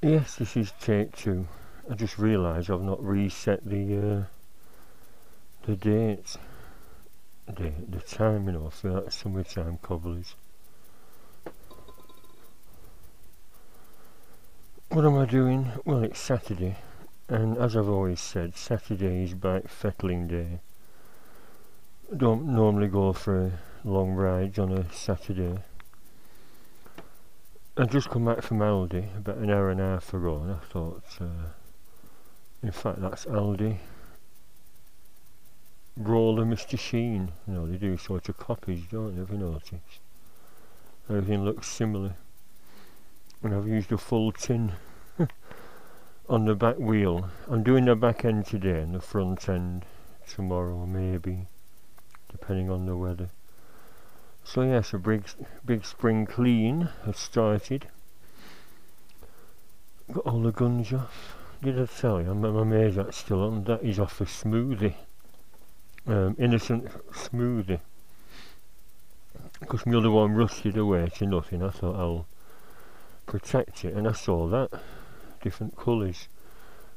Yes, this is take two. I just realised I've not reset the dates, the time, for that summertime cobblers. What am I doing? Well, it's Saturday, and as I've always said, Saturday is bike fettling day. I don't normally go for long rides on a Saturday. I just come back from Aldi about an hour and a half ago, and I thought, in fact, that's Aldi. Roller Mr. Sheen. They do sort of copies, don't they? Have you noticed? Everything looks similar. And I've used a full tin on the back wheel. I'm doing the back end today and the front end tomorrow, maybe, depending on the weather. So yes, a big spring clean has started. Got all the guns off. Did I tell you? I'm amazed that's still on. That is off a smoothie. Innocent smoothie. Because my other one rusted away to nothing. I thought I'll protect it, and I saw that. Different colours.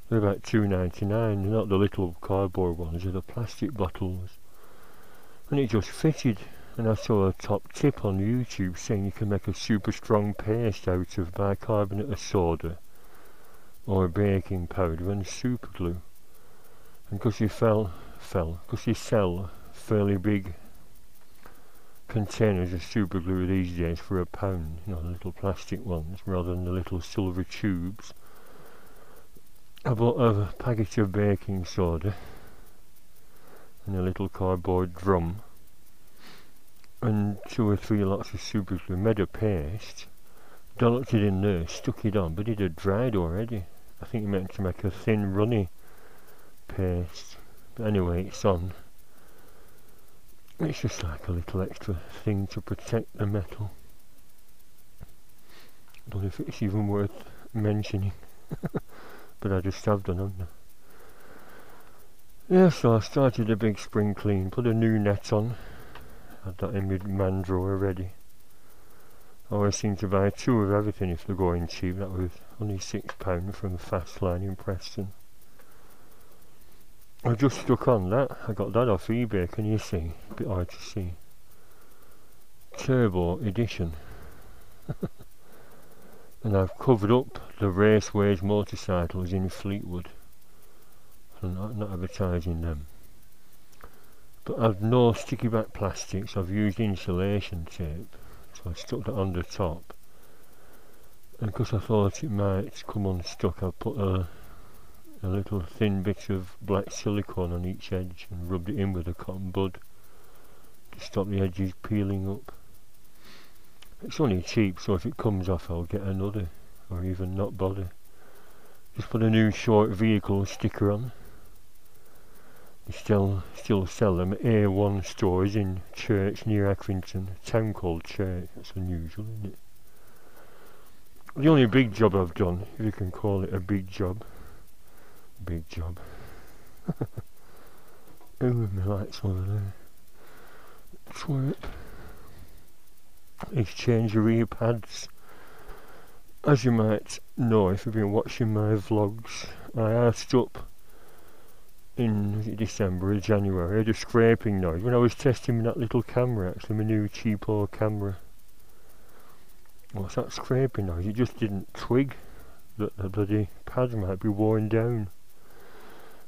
They're about $2.99. They're not the little cardboard ones, they're the plastic bottles. And it just fitted. And I saw a top tip on YouTube saying you can make a super strong paste out of bicarbonate of soda or baking powder and super glue. And because you because you sell fairly big containers of super glue these days for £1, the little plastic ones rather than the little silver tubes. I bought a packet of baking soda and a little cardboard drum and 2 or 3 lots of super glue, made a paste, dolloped it in there, stuck it on, but it had dried already. I think it meant to make a thin runny paste, but anyway, it's on. It's just like a little extra thing to protect the metal. I don't know if it's even worth mentioning, but I just have done, haven't I? Yeah, so I started a big spring clean, put a new net on. Had that in my man drawer ready. I always seem to buy 2 of everything if they're going cheap. That was only £6 from Fast Line in Preston. I just stuck on that. I got that off eBay, can you see? A bit hard to see. Turbo edition. And I've covered up the Raceways motorcycles in Fleetwood. I'm not advertising them. But I've no sticky back plastics, I've used insulation tape, so I stuck that on the top. And because I thought it might come unstuck, I put a little thin bit of black silicone on each edge and rubbed it in with a cotton bud to stop the edges peeling up. It's only cheap, so if it comes off I'll get another, or even not bother. Just put a new short vehicle sticker on. They still sell them at A1 stores in Church near Accrington, a town called Church. That's unusual, isn't it? The only big job I've done, if you can call it a big job. Oh, my lights over there. Twerp. Is change the rear pads. As you might know if you've been watching my vlogs, I asked up in December or January. I had a scraping noise when I was testing that little camera, actually my new cheapo camera. What's that scraping noise? It just didn't twig that the bloody pads might be worn down.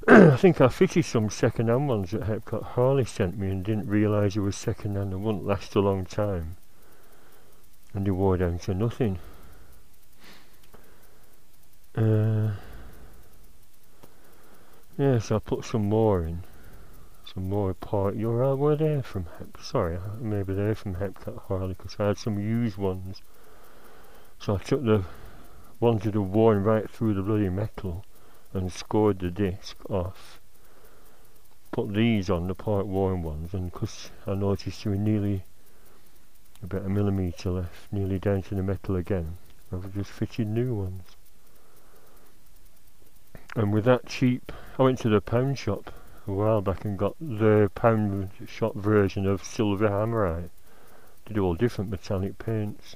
I think I fitted some second hand ones that Hepcot Harley sent me and didn't realise they were second hand and wouldn't last a long time. And they wore down to nothing. Yes, I put some more in. Some more part. Were they from sorry, maybe they're from Hepcot Harley, because I had some used ones. So I took the ones that had worn right through the bloody metal and scored the disc off. Put these on, the part worn ones, and because I noticed they were nearly about a millimetre left, nearly down to the metal again, I've just fitted new ones. And with that cheap, I went to the pound shop a while back and got the pound shop version of silver hammerite. They do all different metallic paints.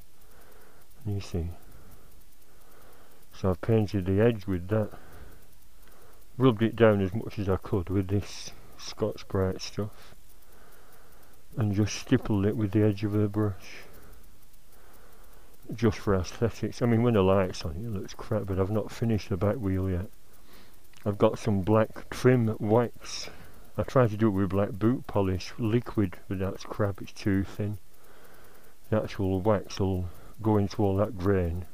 And you see, So I've painted the edge with that. Rubbed it down as much as I could with this Scotch Brite stuff. And just stippled it with the edge of the brush. Just for aesthetics. I mean, when the light's on it looks crap, but I've not finished the back wheel yet. I've got some black trim wax. I tried to do it with black boot polish liquid, but that's crap, it's too thin. The actual wax will go into all that grain,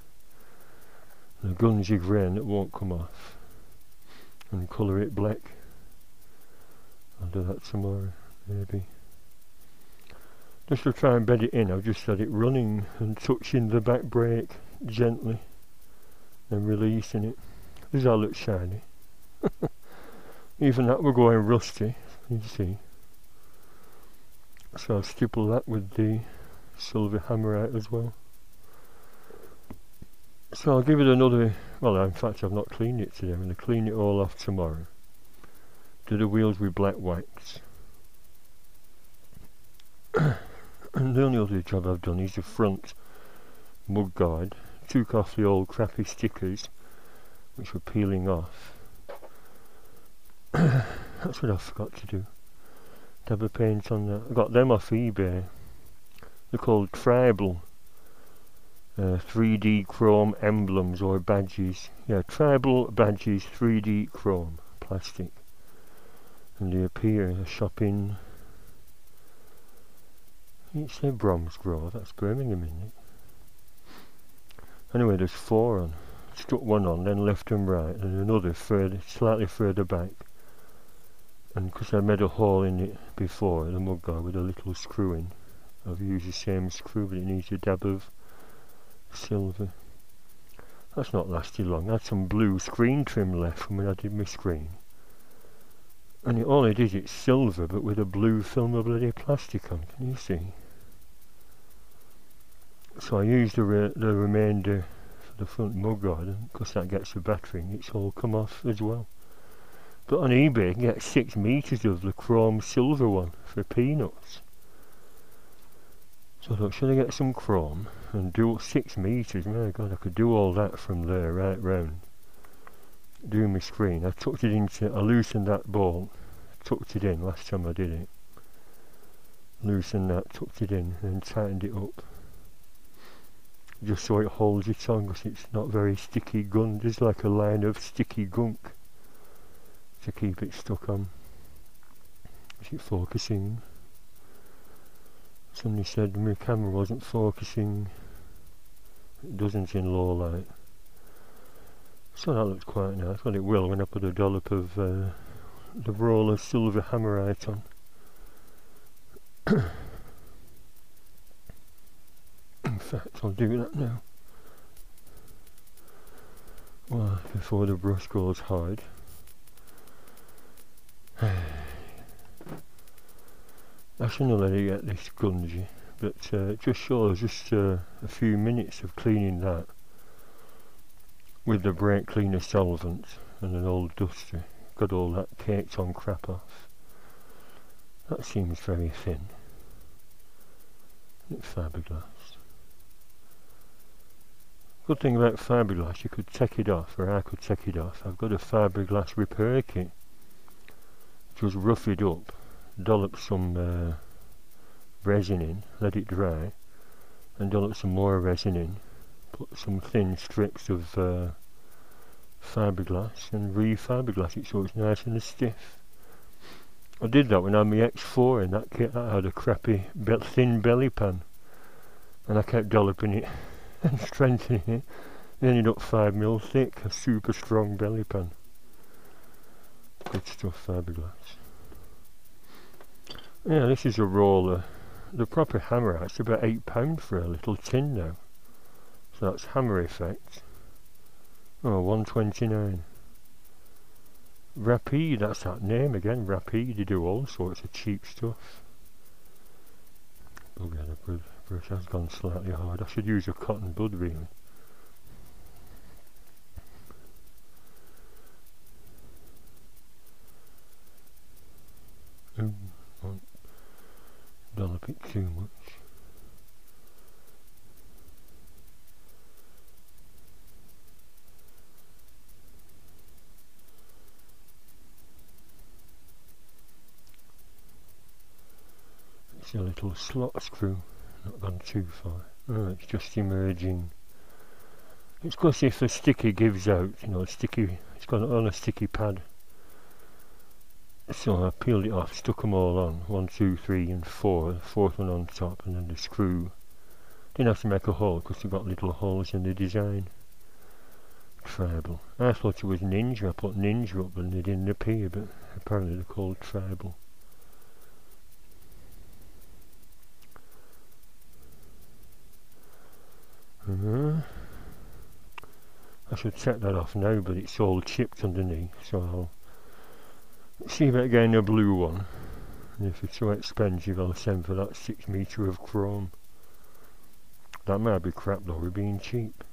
the gungy grain that won't come off, and colour it black. I'll do that tomorrow, maybe. Just to try and bed it in, I've just had it running and touching the back brake gently and releasing it. Does that look shiny? Even that we're going rusty, you see. So I'll stipple that with the silver hammerite as well. So I'll give it another, well in fact I've not cleaned it today, I'm going to clean it all off tomorrow. Do the wheels with black wax. And the only other job I've done is the front mudguard. Took off the old crappy stickers which were peeling off. That's what I forgot to do. Dab a paint on that. I got them off eBay. They're called tribal 3D chrome emblems or badges. Yeah, tribal badges 3D chrome plastic. And they appear in a shop in, it's a Bromsgrove, that's Birmingham, isn't it? Anyway, there's 4 on. Stuck one on, then left and right, and another further, slightly further back. And because I made a hole in it before, the mudguard with a little screw in, I've used the same screw, but it needs a dab of silver. That's not lasted long. I had some blue screen trim left from when I did my screen. And all it is, it's silver, but with a blue film of bloody plastic on, can you see? So I used the remainder for the front mudguard, and because that gets the battery, it's all come off as well. But on eBay you can get 6 meters of the chrome silver one for peanuts. So I thought, should I get some chrome and do 6 meters? My God, I could do all that from there right round. Doing my screen, I tucked it into, I loosened that bolt, tucked it in last time I did it. Loosened that, tucked it in, and then tightened it up. Just so it holds it on, because it's not very sticky gun. There's like a line of sticky gunk to keep it stuck on. Is it focusing? Somebody said my camera wasn't focusing. It doesn't in low light. So that looks quite nice. Well, it will when I put a dollop of the roller silver hammerite on. In fact, I'll do that now. Well, before the brush goes hard. I shouldn't let it get this gungy, but it just shows just a few minutes of cleaning that with the brake cleaner solvent and an old duster. Got all that caked on crap off. That seems very thin. It's fiberglass. Good thing about fiberglass, you could take it off, or I could take it off. I've got a fiberglass repair kit. Just rough it up, dollop some resin in, let it dry, and dollop some more resin in, put some thin strips of fiberglass and re-fiberglass it so it's nice and stiff. I did that when I had my X4 in that kit. That had a crappy thin belly pan, and I kept dolloping it and strengthening it. It ended up 5mm thick, a super strong belly pan. Good stuff, fiberglass. Yeah, this is a roller. The proper hammerite's about £8 for a little tin now. So that's Hammer Effect. Oh, £1.29. Rapide, that's that name again, Rapide. They do all sorts of cheap stuff. Oh yeah, the brush has gone slightly hard. I should use a cotton bud really. Oh, don't dollop it too much. It's a little slot screw, not gone too far. Oh, it's just emerging. It's because if the sticky gives out, you know, it's got on a sticky pad. So I peeled it off, stuck them all on, 1, 2, 3 and 4, the fourth one on top, and then the screw. Didn't have to make a hole because they've got little holes in the design. Tribal. I thought it was Ninja. I put Ninja up and they didn't appear, but apparently they're called Tribal. I should set that off now, but it's all chipped underneath, so I'll see about getting a blue one. And if it's so expensive, I'll send for that 6 metre of chrome. That might be crap though, we're being cheap.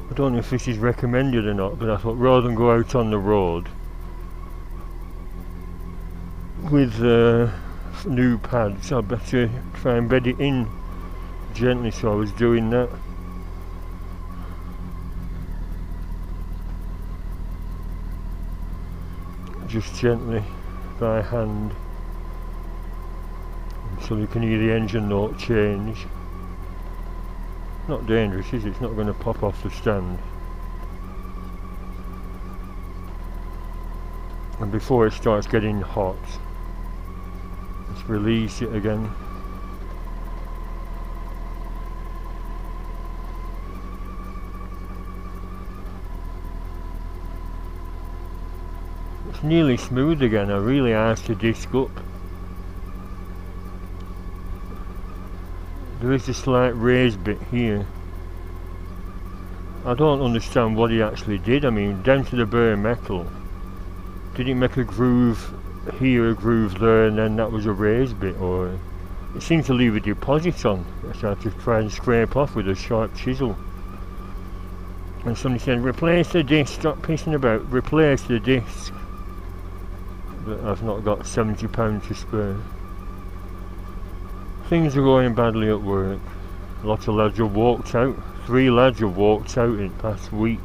I don't know if this is recommended or not, but I thought rather than go out on the road with new pads, I'd better try and bed it in gently, so I was doing that. Just gently by hand until you can hear the engine note change. Not dangerous, is it? It's not going to pop off the stand. And before it starts getting hot, let's release it again. It's nearly smooth again. I really asked the disc up. There is a slight raised bit here. I don't understand what he actually did. I mean, down to the bare metal. Did he make a groove here, a groove there, and then that was a raised bit? Or it seemed to leave a deposit on, which I had to try and scrape off with a sharp chisel. And somebody said, replace the disc, stop pissing about, replace the disc. But I've not got £70 to spare. Things are going badly at work. Lots of lads have walked out. 3 lads have walked out in the past week.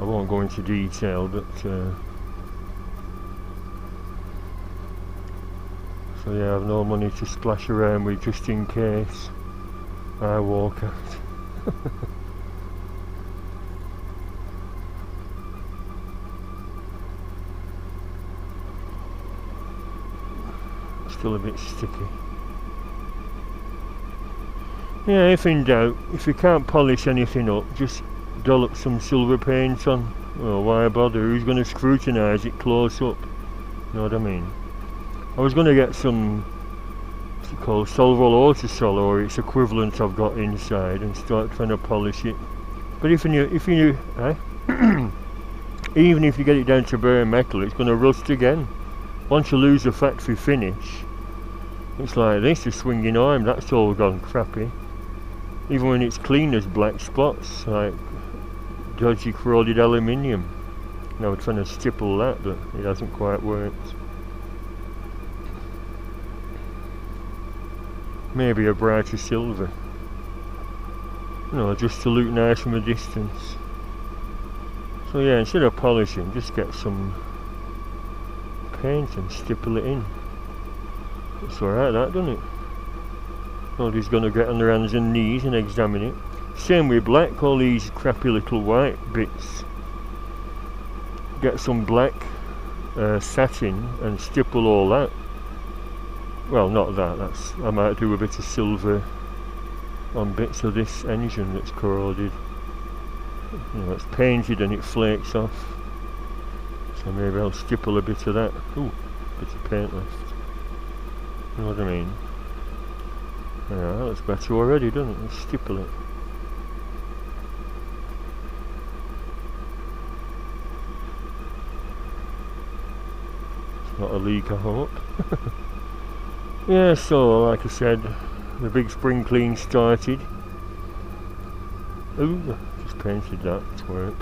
I won't go into detail, but so yeah, I've no money to splash around with just in case I walk out. Still a bit sticky. Yeah, if in doubt, if you can't polish anything up, just dull up some silver paint on. Well, why bother? Who's going to scrutinise it close up? You know what I mean? I was going to get some, what's it called, Solvol Autosol or its equivalent I've got inside and start trying to polish it. But even if you get it down to bare metal, it's going to rust again. Once you lose the factory finish, it's like this, a swinging arm, that's all gone crappy. Even when it's clean, there's black spots, like dodgy corroded aluminium. Now we're trying to stipple that, but it hasn't quite worked. Maybe a brighter silver. No, just to look nice from a distance. So yeah, instead of polishing, just get some paint and stipple it in. It's alright that, doesn't it? Nobody's going to get on their hands and knees and examine it. Same with black, all these crappy little white bits. Get some black satin and stipple all that. Well, not that, that's, I might do a bit of silver on bits of this engine that's corroded. You know, it's painted and it flakes off. So maybe I'll stipple a bit of that. Ooh, bit of paint left. You know what I mean? Yeah, that looks better already, doesn't it? Let's stipple it. It's not a leak, I hope. Yeah, so like I said, the big spring clean started. Ooh, just painted that twerp.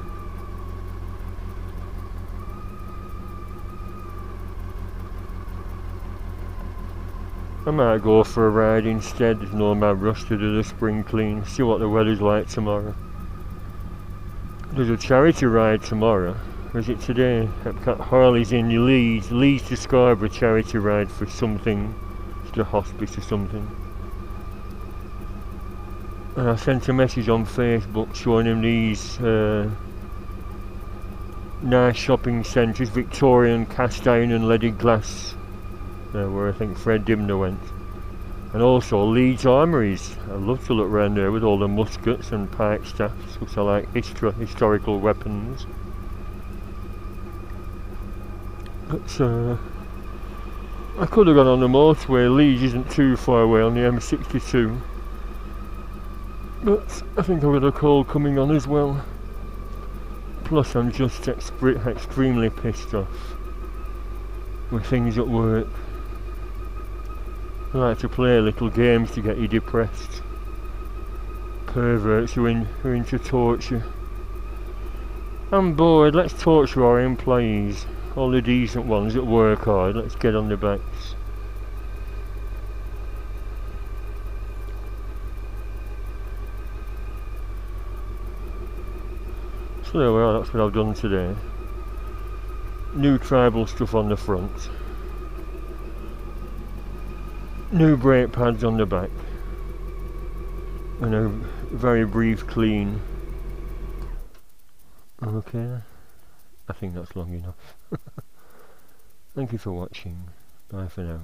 I might go for a ride instead. There's no mad rush to do the spring clean. See what the weather's like tomorrow. There's a charity ride tomorrow. Or is it today? At Harley's in Leeds to Scarborough charity ride for something. It's a hospice or something. And I sent a message on Facebook showing him these nice shopping centres, Victorian cast iron and leaded glass, where I think Fred Dimner went. And also Leeds Armouries. I'd love to look around there with all the muskets and pike staffs, which are like historical weapons. But I could have gone on the motorway. Leeds isn't too far away on the M62. But I think I've got a cold coming on as well. Plus I'm just extremely pissed off with things at work. I like to play little games to get you depressed. Perverts who are into torture. I'm bored, let's torture our employees. All the decent ones that work hard, let's get on their backs. So there we are, that's what I've done today. New tribal stuff on the front. New brake pads on the back. And a very brief clean. Okay, I think that's long enough. Thank you for watching. Bye for now.